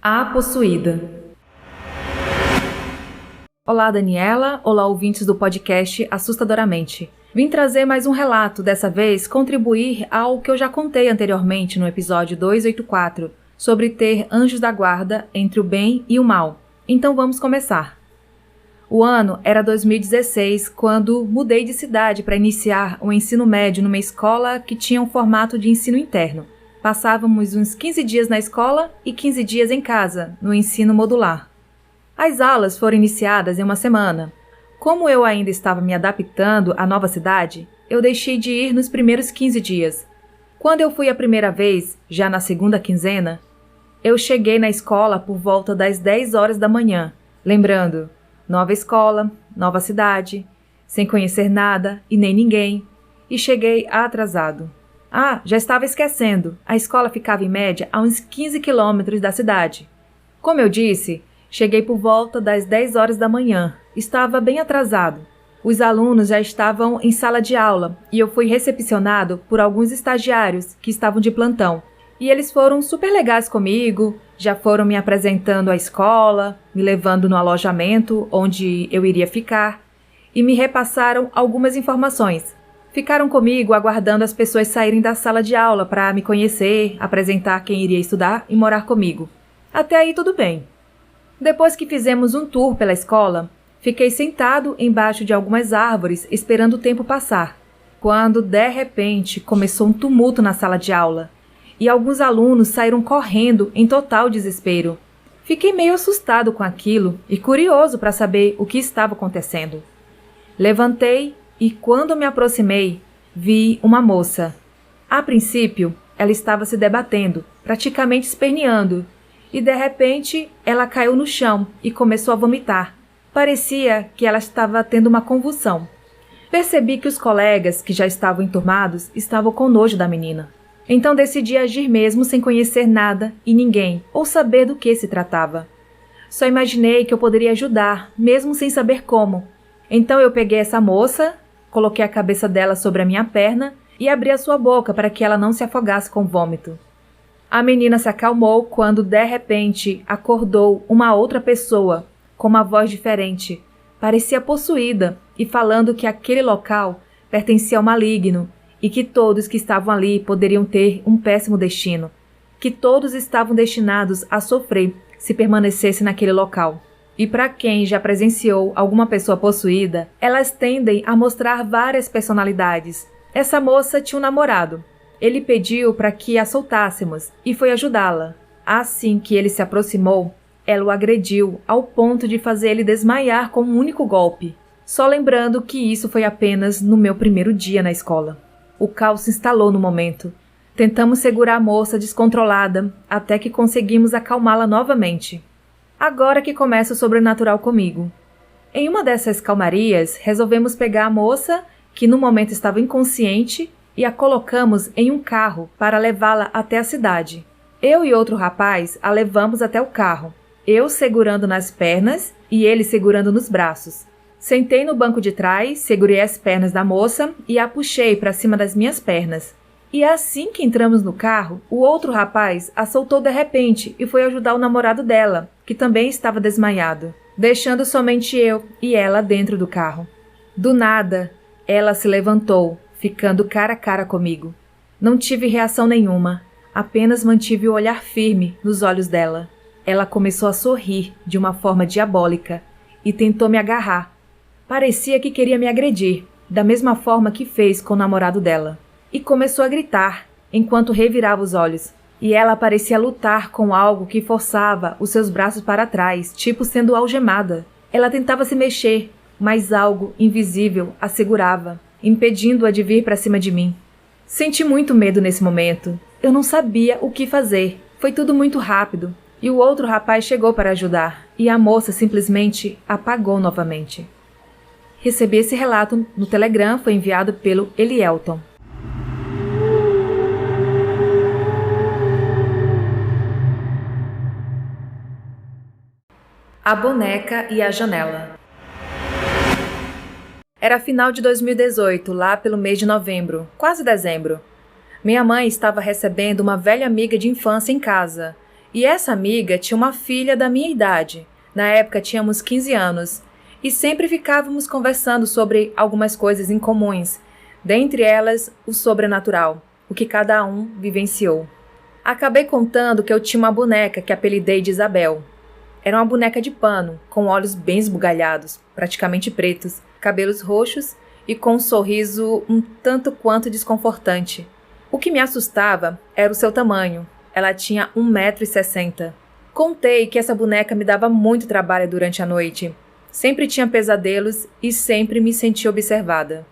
A Possuída. Olá, Daniela. Olá, ouvintes do podcast Assustadoramente. Vim trazer mais um relato, dessa vez contribuir ao que eu já contei anteriormente no episódio 284, sobre ter anjos da guarda entre o bem e o mal. Então vamos começar. O ano era 2016, quando mudei de cidade para iniciar o ensino médio numa escola que tinha um formato de ensino interno. Passávamos uns 15 dias na escola e 15 dias em casa, no ensino modular. As aulas foram iniciadas em uma semana. Como eu ainda estava me adaptando à nova cidade, eu deixei de ir nos primeiros 15 dias. Quando eu fui a primeira vez, já na segunda quinzena, eu cheguei na escola por volta das 10 horas da manhã, lembrando, nova escola, nova cidade, sem conhecer nada e nem ninguém, e cheguei atrasado. Já estava esquecendo, a escola ficava em média a uns 15 quilômetros da cidade. Como eu disse, cheguei por volta das 10 horas da manhã, estava bem atrasado. Os alunos já estavam em sala de aula e eu fui recepcionado por alguns estagiários que estavam de plantão. E eles foram super legais comigo, já foram me apresentando à escola, me levando no alojamento onde eu iria ficar e me repassaram algumas informações. Ficaram comigo aguardando as pessoas saírem da sala de aula para me conhecer, apresentar quem iria estudar e morar comigo. Até aí tudo bem. Depois que fizemos um tour pela escola, fiquei sentado embaixo de algumas árvores esperando o tempo passar, quando de repente começou um tumulto na sala de aula e alguns alunos saíram correndo em total desespero. Fiquei meio assustado com aquilo e curioso para saber o que estava acontecendo. Levantei e quando me aproximei, vi uma moça. A princípio, ela estava se debatendo, praticamente esperneando, e de repente ela caiu no chão e começou a vomitar. Parecia que ela estava tendo uma convulsão. Percebi que os colegas, que já estavam enturmados, estavam com nojo da menina. Então decidi agir mesmo sem conhecer nada e ninguém, ou saber do que se tratava. Só imaginei que eu poderia ajudar, mesmo sem saber como. Então eu peguei essa moça, coloquei a cabeça dela sobre a minha perna e abri a sua boca para que ela não se afogasse com vômito. A menina se acalmou quando, de repente, acordou uma outra pessoa, com uma voz diferente. Parecia possuída e falando que aquele local pertencia ao maligno e que todos que estavam ali poderiam ter um péssimo destino, que todos estavam destinados a sofrer se permanecesse naquele local. E para quem já presenciou alguma pessoa possuída, elas tendem a mostrar várias personalidades. Essa moça tinha um namorado. Ele pediu para que a soltássemos e foi ajudá-la. Assim que ele se aproximou, ela o agrediu ao ponto de fazer ele desmaiar com um único golpe. Só lembrando que isso foi apenas no meu primeiro dia na escola. O caos se instalou no momento. Tentamos segurar a moça descontrolada até que conseguimos acalmá-la novamente. Agora que começa o sobrenatural comigo. Em uma dessas calmarias, resolvemos pegar a moça, que no momento estava inconsciente, e a colocamos em um carro para levá-la até a cidade. Eu e outro rapaz a levamos até o carro, eu segurando nas pernas e ele segurando nos braços. Sentei no banco de trás, segurei as pernas da moça e a puxei para cima das minhas pernas. E assim que entramos no carro, o outro rapaz a soltou de repente e foi ajudar o namorado dela, que também estava desmaiado, deixando somente eu e ela dentro do carro. Do nada, ela se levantou, ficando cara a cara comigo. Não tive reação nenhuma, apenas mantive o olhar firme nos olhos dela. Ela começou a sorrir de uma forma diabólica e tentou me agarrar. Parecia que queria me agredir, da mesma forma que fez com o namorado dela. E começou a gritar, enquanto revirava os olhos. E ela parecia lutar com algo que forçava os seus braços para trás, tipo sendo algemada. Ela tentava se mexer, mas algo invisível a segurava, impedindo-a de vir para cima de mim. Senti muito medo nesse momento. Eu não sabia o que fazer. Foi tudo muito rápido. E o outro rapaz chegou para ajudar, e a moça simplesmente apagou novamente. Recebi esse relato no Telegram, foi enviado pelo Elielton. A boneca e a janela. Era final de 2018, lá pelo mês de novembro, quase dezembro. Minha mãe estava recebendo uma velha amiga de infância em casa, E essa amiga tinha uma filha da minha idade. Na época tínhamos 15 anos. E sempre ficávamos conversando sobre algumas coisas incomuns, dentre elas o sobrenatural, o que cada um vivenciou. Acabei contando que eu tinha uma boneca que apelidei de Isabel. Era uma boneca de pano, com olhos bem esbugalhados, praticamente pretos, cabelos roxos e com um sorriso um tanto quanto desconfortante. O que me assustava era o seu tamanho. Ela tinha 1,60 m. Contei que essa boneca me dava muito trabalho durante a noite. Sempre tinha pesadelos e sempre me sentia observada.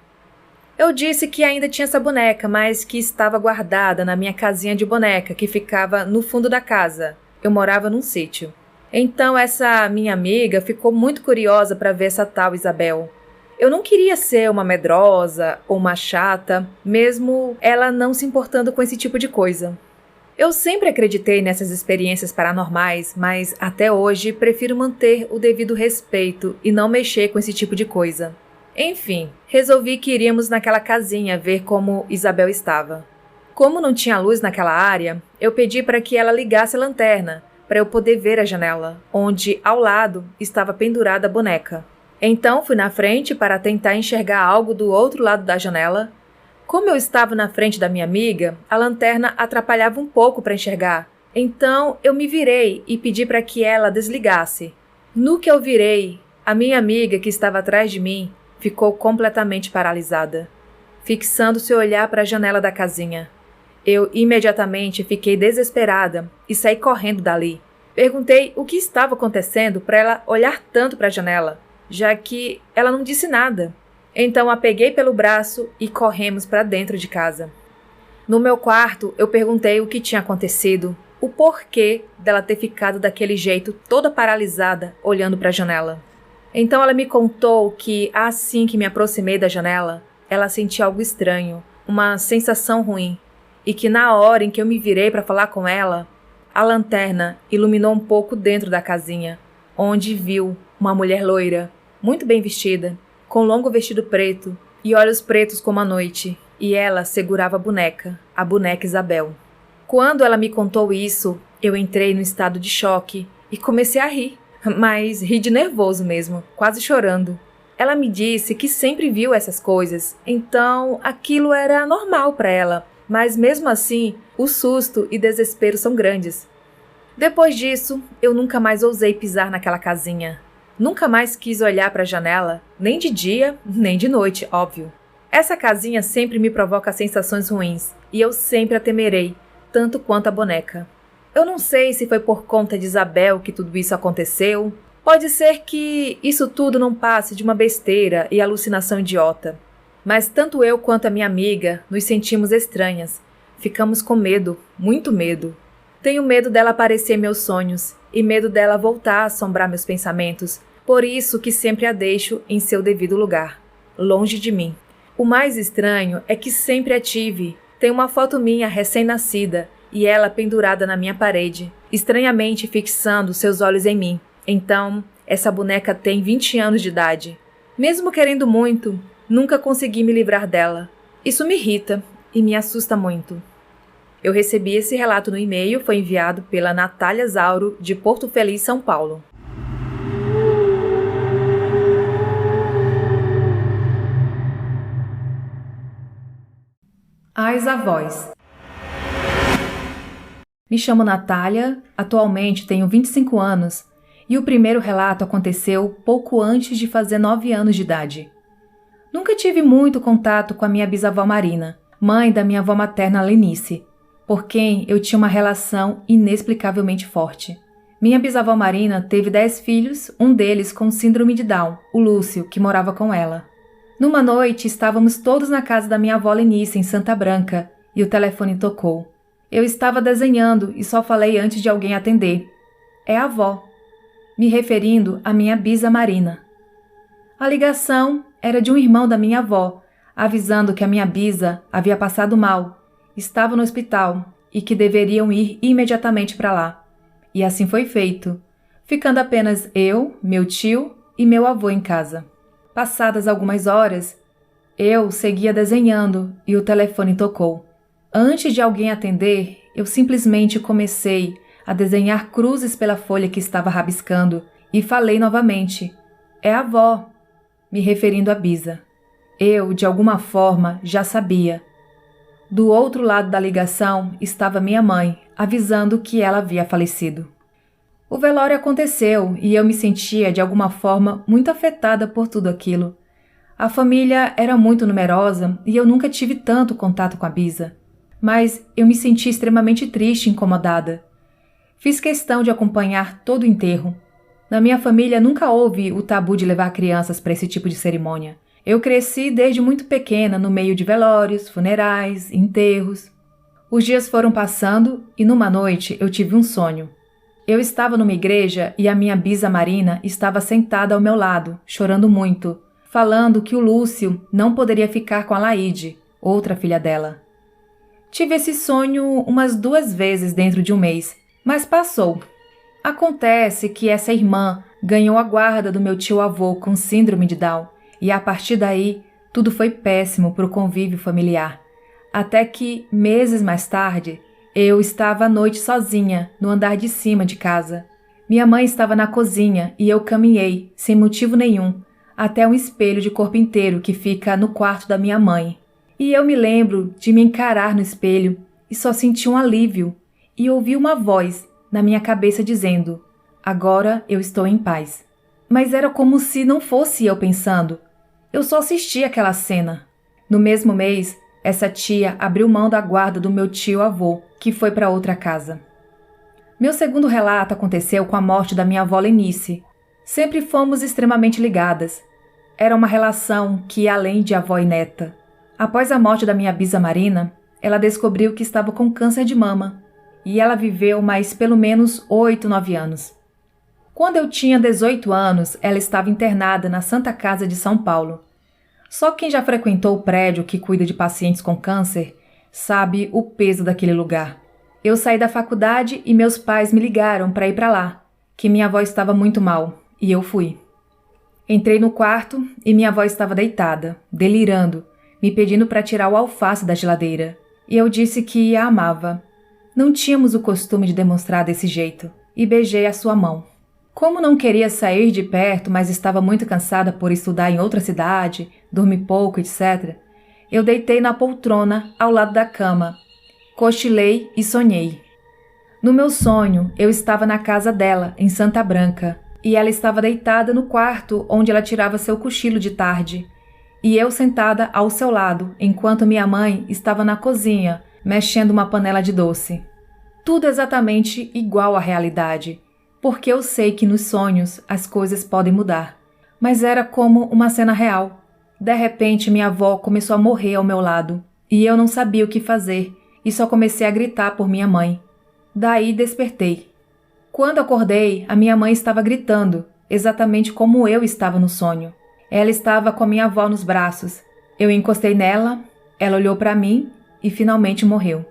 Eu disse que ainda tinha essa boneca, mas que estava guardada na minha casinha de boneca, que ficava no fundo da casa. Eu morava num sítio. Então essa minha amiga ficou muito curiosa para ver essa tal Isabel. Eu não queria ser uma medrosa ou uma chata, mesmo ela não se importando com esse tipo de coisa. Eu sempre acreditei nessas experiências paranormais, mas até hoje prefiro manter o devido respeito e não mexer com esse tipo de coisa. Enfim, resolvi que iríamos naquela casinha ver como Isabel estava. Como não tinha luz naquela área, eu pedi para que ela ligasse a lanterna, para eu poder ver a janela, onde, ao lado, estava pendurada a boneca. Então fui na frente para tentar enxergar algo do outro lado da janela. Como eu estava na frente da minha amiga, a lanterna atrapalhava um pouco para enxergar. Então eu me virei e pedi para que ela desligasse. No que eu virei, a minha amiga que estava atrás de mim ficou completamente paralisada, fixando seu olhar para a janela da casinha. Eu imediatamente fiquei desesperada e saí correndo dali. Perguntei o que estava acontecendo para ela olhar tanto para a janela, já que ela não disse nada. Então a peguei pelo braço e corremos para dentro de casa. No meu quarto, eu perguntei o que tinha acontecido, o porquê dela ter ficado daquele jeito, toda paralisada, olhando para a janela. Então ela me contou que, assim que me aproximei da janela, ela sentiu algo estranho, uma sensação ruim, e que na hora em que eu me virei para falar com ela, a lanterna iluminou um pouco dentro da casinha, onde viu uma mulher loira, muito bem vestida, com longo vestido preto e olhos pretos como a noite, e ela segurava a boneca Isabel. Quando ela me contou isso, eu entrei num estado de choque e comecei a rir, mas ri de nervoso mesmo, quase chorando. Ela me disse que sempre viu essas coisas, então aquilo era normal para ela, mas mesmo assim, o susto e desespero são grandes. Depois disso, eu nunca mais ousei pisar naquela casinha. Nunca mais quis olhar para a janela, nem de dia, nem de noite, óbvio. Essa casinha sempre me provoca sensações ruins, e eu sempre a temerei, tanto quanto a boneca. Eu não sei se foi por conta de Isabel que tudo isso aconteceu. Pode ser que isso tudo não passe de uma besteira e alucinação idiota. Mas tanto eu quanto a minha amiga nos sentimos estranhas. Ficamos com medo, muito medo. Tenho medo dela aparecer em meus sonhos e medo dela voltar a assombrar meus pensamentos. Por isso que sempre a deixo em seu devido lugar, longe de mim. O mais estranho é que sempre a tive. Tem uma foto minha recém-nascida e ela pendurada na minha parede, estranhamente fixando seus olhos em mim. Então, essa boneca tem 20 anos de idade. Mesmo querendo muito, nunca consegui me livrar dela. Isso me irrita e me assusta muito. Eu recebi esse relato no e-mail, foi enviado pela Natália Zauro, de Porto Feliz, São Paulo. As avós. Me chamo Natália, atualmente tenho 25 anos e o primeiro relato aconteceu pouco antes de fazer 9 anos de idade. Nunca tive muito contato com a minha bisavó Marina, mãe da minha avó materna Lenice, por quem eu tinha uma relação inexplicavelmente forte. Minha bisavó Marina teve 10 filhos, um deles com síndrome de Down, o Lúcio, que morava com ela. Numa noite, estávamos todos na casa da minha avó Lenice, em Santa Branca, e o telefone tocou. Eu estava desenhando e só falei antes de alguém atender. É a avó, me referindo à minha bisa Marina. A ligação era de um irmão da minha avó, avisando que a minha bisa havia passado mal, estava no hospital e que deveriam ir imediatamente para lá. E assim foi feito, ficando apenas eu, meu tio e meu avô em casa. Passadas algumas horas, eu seguia desenhando e o telefone tocou. Antes de alguém atender, eu simplesmente comecei a desenhar cruzes pela folha que estava rabiscando, e falei novamente: "É a avó", me referindo a Bisa. Eu, de alguma forma, já sabia. Do outro lado da ligação estava minha mãe, avisando que ela havia falecido. O velório aconteceu e eu me sentia, de alguma forma, muito afetada por tudo aquilo. A família era muito numerosa e eu nunca tive tanto contato com a Bisa. Mas eu me senti extremamente triste e incomodada. Fiz questão de acompanhar todo o enterro. Na minha família nunca houve o tabu de levar crianças para esse tipo de cerimônia. Eu cresci desde muito pequena no meio de velórios, funerais, enterros. Os dias foram passando e numa noite eu tive um sonho. Eu estava numa igreja e a minha bisa Marina estava sentada ao meu lado, chorando muito, falando que o Lúcio não poderia ficar com a Laíde, outra filha dela. Tive esse sonho umas 2 vezes dentro de um mês, mas passou. Acontece que essa irmã ganhou a guarda do meu tio-avô com síndrome de Down, e a partir daí tudo foi péssimo para o convívio familiar. Até que, meses mais tarde, eu estava à noite sozinha, no andar de cima de casa. Minha mãe estava na cozinha e eu caminhei, sem motivo nenhum, até um espelho de corpo inteiro que fica no quarto da minha mãe. E eu me lembro de me encarar no espelho e só senti um alívio e ouvi uma voz na minha cabeça dizendo: "Agora eu estou em paz." Mas era como se não fosse eu pensando. Eu só assisti aquela cena. No mesmo mês, essa tia abriu mão da guarda do meu tio-avô, que foi para outra casa. Meu segundo relato aconteceu com a morte da minha avó Lenice. Sempre fomos extremamente ligadas. Era uma relação que ia além de avó e neta. Após a morte da minha bisa Marina, ela descobriu que estava com câncer de mama. E ela viveu mais pelo menos 8, 9 anos. Quando eu tinha 18 anos, ela estava internada na Santa Casa de São Paulo. Só quem já frequentou o prédio que cuida de pacientes com câncer sabe o peso daquele lugar. Eu saí da faculdade e meus pais me ligaram para ir para lá, que minha avó estava muito mal, e eu fui. Entrei no quarto e minha avó estava deitada, delirando, me pedindo para tirar o alface da geladeira. E eu disse que a amava. Não tínhamos o costume de demonstrar desse jeito, e beijei a sua mão. Como não queria sair de perto, mas estava muito cansada por estudar em outra cidade, dormir pouco, etc., eu deitei na poltrona ao lado da cama, cochilei e sonhei. No meu sonho, eu estava na casa dela, em Santa Branca, e ela estava deitada no quarto onde ela tirava seu cochilo de tarde, e eu sentada ao seu lado, enquanto minha mãe estava na cozinha, mexendo uma panela de doce. Tudo exatamente igual à realidade, porque eu sei que nos sonhos as coisas podem mudar. Mas era como uma cena real. De repente, minha avó começou a morrer ao meu lado, e eu não sabia o que fazer, e só comecei a gritar por minha mãe. Daí despertei. Quando acordei, a minha mãe estava gritando, exatamente como eu estava no sonho. Ela estava com a minha avó nos braços. Eu encostei nela, ela olhou para mim e finalmente morreu.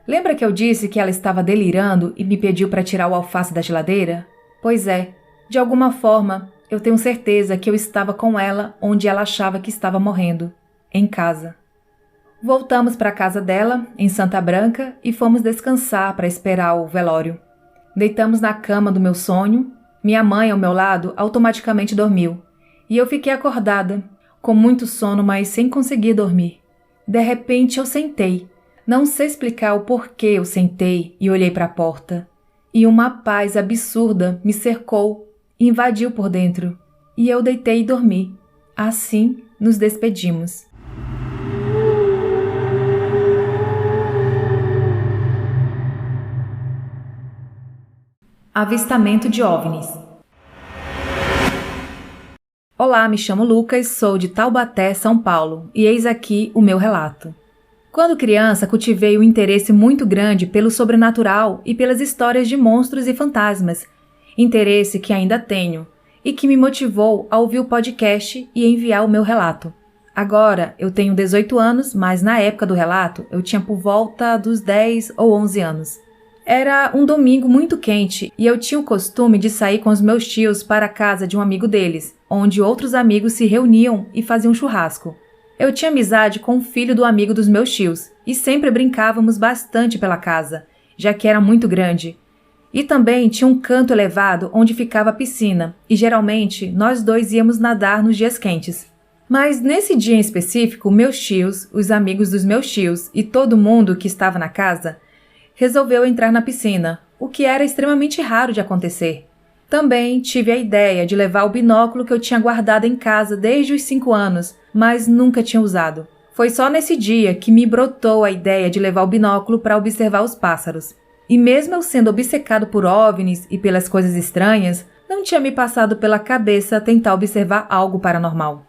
Lembra que eu disse que ela estava delirando e me pediu para tirar o alface da geladeira? Pois é, de alguma forma, eu tenho certeza que eu estava com ela onde ela achava que estava morrendo, em casa. Voltamos para a casa dela, em Santa Branca, e fomos descansar para esperar o velório. Deitamos na cama do meu sonho, minha mãe ao meu lado automaticamente dormiu, e eu fiquei acordada, com muito sono, mas sem conseguir dormir. De repente eu sentei. Não sei explicar o porquê eu sentei e olhei para a porta. E uma paz absurda me cercou e invadiu por dentro. E eu deitei e dormi. Assim, nos despedimos. Avistamento de OVNIs. Olá, me chamo Lucas, sou de Taubaté, São Paulo, e eis aqui o meu relato. Quando criança, cultivei um interesse muito grande pelo sobrenatural e pelas histórias de monstros e fantasmas, interesse que ainda tenho, e que me motivou a ouvir o podcast e enviar o meu relato. Agora, eu tenho 18 anos, mas na época do relato, eu tinha por volta dos 10 ou 11 anos. Era um domingo muito quente e eu tinha o costume de sair com os meus tios para a casa de um amigo deles, onde outros amigos se reuniam e faziam churrasco. Eu tinha amizade com o filho do amigo dos meus tios e sempre brincávamos bastante pela casa, já que era muito grande. E também tinha um canto elevado onde ficava a piscina, e geralmente nós dois íamos nadar nos dias quentes. Mas nesse dia em específico, meus tios, os amigos dos meus tios e todo mundo que estava na casa resolveu entrar na piscina, o que era extremamente raro de acontecer. Também tive a ideia de levar o binóculo que eu tinha guardado em casa desde os 5 anos, mas nunca tinha usado. Foi só nesse dia que me brotou a ideia de levar o binóculo para observar os pássaros. E mesmo eu sendo obcecado por OVNIs e pelas coisas estranhas, não tinha me passado pela cabeça tentar observar algo paranormal.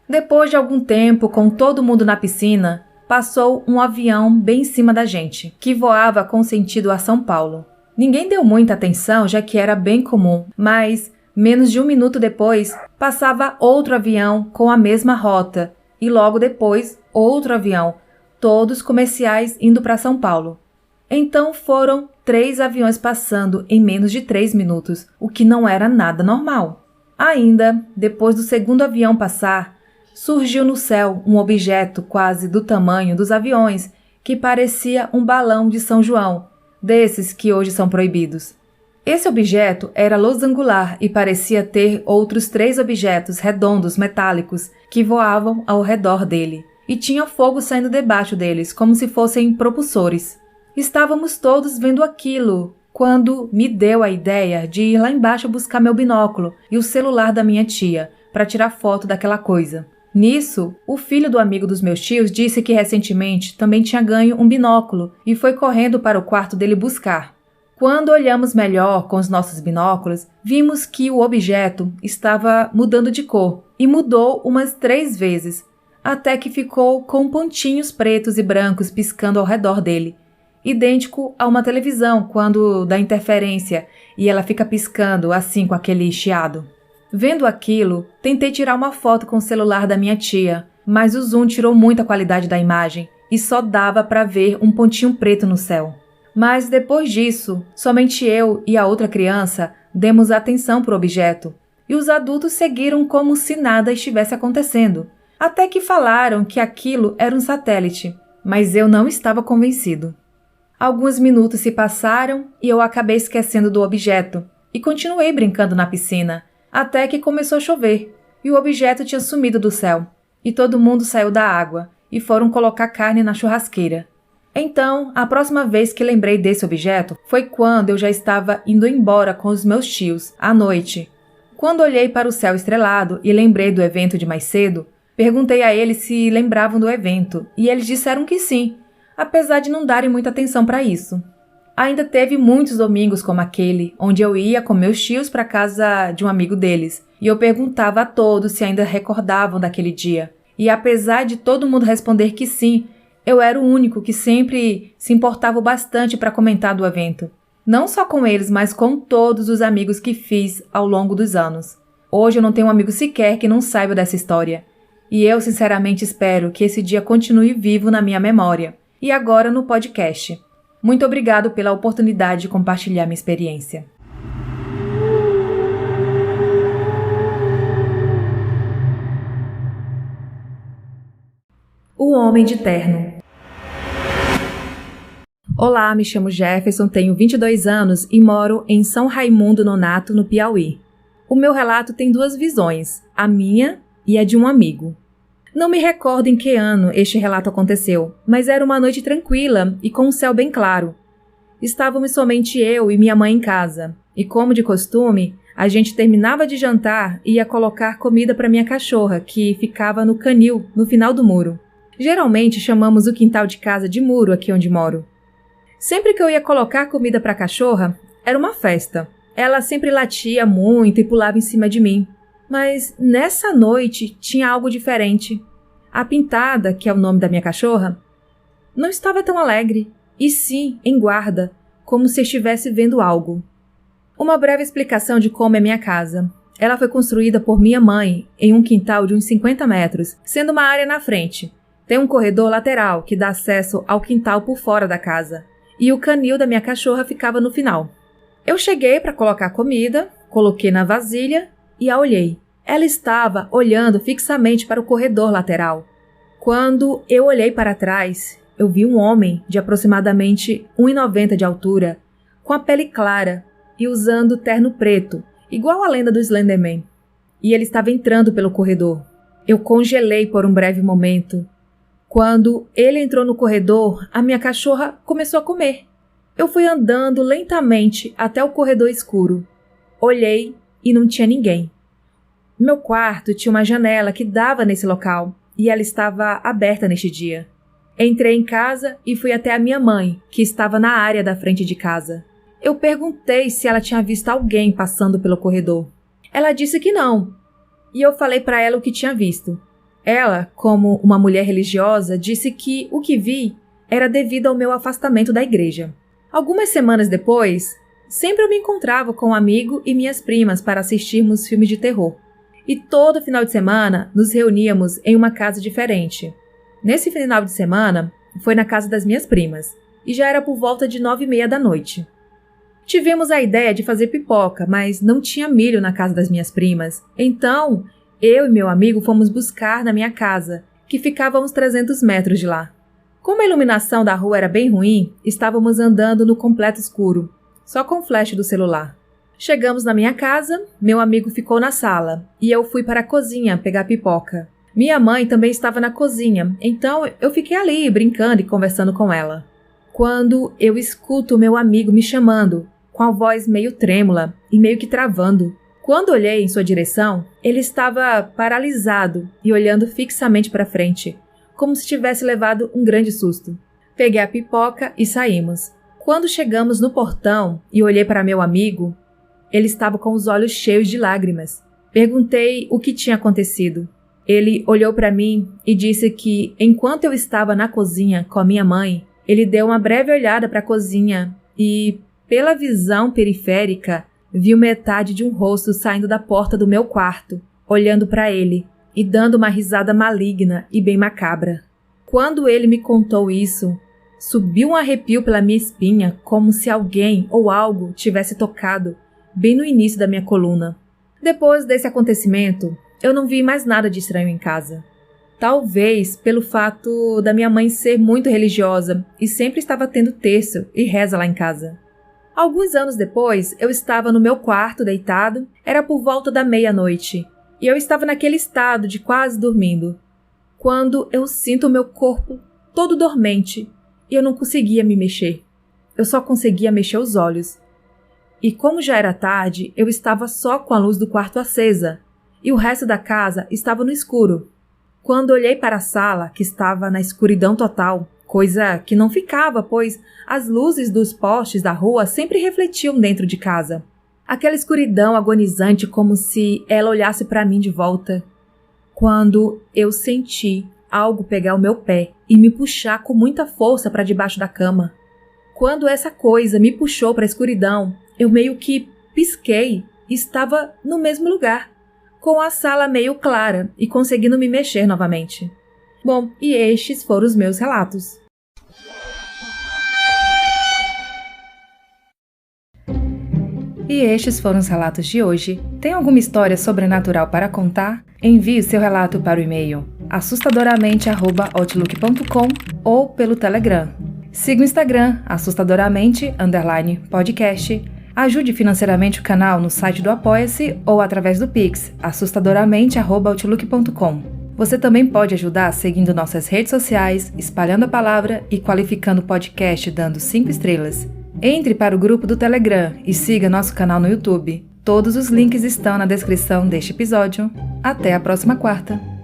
Depois de algum tempo, com todo mundo na piscina, passou um avião bem em cima da gente, que voava com sentido a São Paulo. Ninguém deu muita atenção, já que era bem comum, mas, menos de 1 minuto depois, passava outro avião com a mesma rota, e logo depois, outro avião, todos comerciais indo para São Paulo. Então foram 3 aviões passando em menos de 3 minutos, o que não era nada normal. Ainda, depois do segundo avião passar, surgiu no céu um objeto quase do tamanho dos aviões, que parecia um balão de São João, desses que hoje são proibidos. Esse objeto era losangular e parecia ter outros 3 objetos redondos metálicos que voavam ao redor dele, e tinha fogo saindo debaixo deles, como se fossem propulsores. Estávamos todos vendo aquilo, quando me deu a ideia de ir lá embaixo buscar meu binóculo e o celular da minha tia, para tirar foto daquela coisa. Nisso, o filho do amigo dos meus tios disse que recentemente também tinha ganho um binóculo e foi correndo para o quarto dele buscar. Quando olhamos melhor com os nossos binóculos, vimos que o objeto estava mudando de cor e mudou umas 3 vezes, até que ficou com pontinhos pretos e brancos piscando ao redor dele, idêntico a uma televisão quando dá interferência e ela fica piscando assim com aquele chiado. Vendo aquilo, tentei tirar uma foto com o celular da minha tia, mas o zoom tirou muita qualidade da imagem e só dava para ver um pontinho preto no céu. Mas depois disso, somente eu e a outra criança demos atenção para o objeto, e os adultos seguiram como se nada estivesse acontecendo, até que falaram que aquilo era um satélite, mas eu não estava convencido. Alguns minutos se passaram e eu acabei esquecendo do objeto e continuei brincando na piscina, até que começou a chover e o objeto tinha sumido do céu, e todo mundo saiu da água e foram colocar carne na churrasqueira. Então, a próxima vez que lembrei desse objeto foi quando eu já estava indo embora com os meus tios, à noite. Quando olhei para o céu estrelado e lembrei do evento de mais cedo, perguntei a eles se lembravam do evento, e eles disseram que sim, apesar de não darem muita atenção para isso. Ainda teve muitos domingos como aquele, onde eu ia com meus tios para a casa de um amigo deles, e eu perguntava a todos se ainda recordavam daquele dia. E apesar de todo mundo responder que sim, eu era o único que sempre se importava bastante para comentar do evento. Não só com eles, mas com todos os amigos que fiz ao longo dos anos. Hoje eu não tenho um amigo sequer que não saiba dessa história. E eu sinceramente espero que esse dia continue vivo na minha memória. E agora no podcast. Muito obrigado pela oportunidade de compartilhar minha experiência. O Homem de Terno. Olá, me chamo Jefferson, tenho 22 anos e moro em São Raimundo Nonato, no Piauí. O meu relato tem 2 visões, a minha e a de um amigo. Não me recordo em que ano este relato aconteceu, mas era uma noite tranquila e com um céu bem claro. Estávamos somente eu e minha mãe em casa, e como de costume, a gente terminava de jantar e ia colocar comida para minha cachorra, que ficava no canil, no final do muro. Geralmente chamamos o quintal de casa de muro aqui onde moro. Sempre que eu ia colocar comida para a cachorra, era uma festa. Ela sempre latia muito e pulava em cima de mim. Mas nessa noite tinha algo diferente. A Pintada, que é o nome da minha cachorra, não estava tão alegre, e sim em guarda, como se estivesse vendo algo. Uma breve explicação de como é minha casa. Ela foi construída por minha mãe em um quintal de uns 50 metros, sendo uma área na frente. Tem um corredor lateral que dá acesso ao quintal por fora da casa, e o canil da minha cachorra ficava no final. Eu cheguei para colocar comida, coloquei na vasilha e a olhei. Ela estava olhando fixamente para o corredor lateral. Quando eu olhei para trás, eu vi um homem de aproximadamente 1,90 de altura, com a pele clara e usando terno preto, igual a lenda do Slenderman. E ele estava entrando pelo corredor. Eu congelei por um breve momento. Quando ele entrou no corredor, a minha cachorra começou a comer. Eu fui andando lentamente até o corredor escuro. Olhei e não tinha ninguém. Meu quarto tinha uma janela que dava nesse local e ela estava aberta neste dia. Entrei em casa e fui até a minha mãe, que estava na área da frente de casa. Eu perguntei se ela tinha visto alguém passando pelo corredor. Ela disse que não, e eu falei para ela o que tinha visto. Ela, como uma mulher religiosa, disse que o que vi era devido ao meu afastamento da igreja. Algumas semanas depois, sempre eu me encontrava com um amigo e minhas primas para assistirmos filmes de terror. E todo final de semana nos reuníamos em uma casa diferente. Nesse final de semana, foi na casa das minhas primas, e já era por volta de 9h30 da noite. Tivemos a ideia de fazer pipoca, mas não tinha milho na casa das minhas primas. Então, eu e meu amigo fomos buscar na minha casa, que ficava a uns 300 metros de lá. Como a iluminação da rua era bem ruim, estávamos andando no completo escuro, só com o flash do celular. Chegamos na minha casa, meu amigo ficou na sala, e eu fui para a cozinha pegar pipoca. Minha mãe também estava na cozinha, então eu fiquei ali brincando e conversando com ela. Quando eu escuto meu amigo me chamando, com a voz meio trêmula e meio que travando. Quando olhei em sua direção, ele estava paralisado e olhando fixamente para frente, como se tivesse levado um grande susto. Peguei a pipoca e saímos. Quando chegamos no portão e olhei para meu amigo, ele estava com os olhos cheios de lágrimas. Perguntei o que tinha acontecido. Ele olhou para mim e disse que, enquanto eu estava na cozinha com a minha mãe, ele deu uma breve olhada para a cozinha e, pela visão periférica, viu metade de um rosto saindo da porta do meu quarto, olhando para ele e dando uma risada maligna e bem macabra. Quando ele me contou isso, subiu um arrepio pela minha espinha, como se alguém ou algo tivesse tocado bem no início da minha coluna. Depois desse acontecimento, eu não vi mais nada de estranho em casa. Talvez pelo fato da minha mãe ser muito religiosa e sempre estava tendo terço e reza lá em casa. Alguns anos depois, eu estava no meu quarto deitado, era por volta da meia-noite, e eu estava naquele estado de quase dormindo, quando eu sinto o meu corpo todo dormente e eu não conseguia me mexer. Eu só conseguia mexer os olhos. E como já era tarde, eu estava só com a luz do quarto acesa, e o resto da casa estava no escuro. Quando olhei para a sala, que estava na escuridão total, coisa que não ficava, pois as luzes dos postes da rua sempre refletiam dentro de casa. Aquela escuridão agonizante, como se ela olhasse para mim de volta. Quando eu senti algo pegar o meu pé e me puxar com muita força para debaixo da cama. Quando essa coisa me puxou para a escuridão, eu meio que pisquei e estava no mesmo lugar, com a sala meio clara e conseguindo me mexer novamente. Bom, e estes foram os meus relatos. E estes foram os relatos de hoje. Tem alguma história sobrenatural para contar? Envie seu relato para o e-mail assustadoramente@outlook.com ou pelo Telegram. Siga o Instagram assustadoramente_podcast. Ajude financeiramente o canal no site do Apoia-se ou através do Pix assustadoramente@outlook.com. Você também pode ajudar seguindo nossas redes sociais, espalhando a palavra e qualificando o podcast dando 5 estrelas. Entre para o grupo do Telegram e siga nosso canal no YouTube. Todos os links estão na descrição deste episódio. Até a próxima quarta!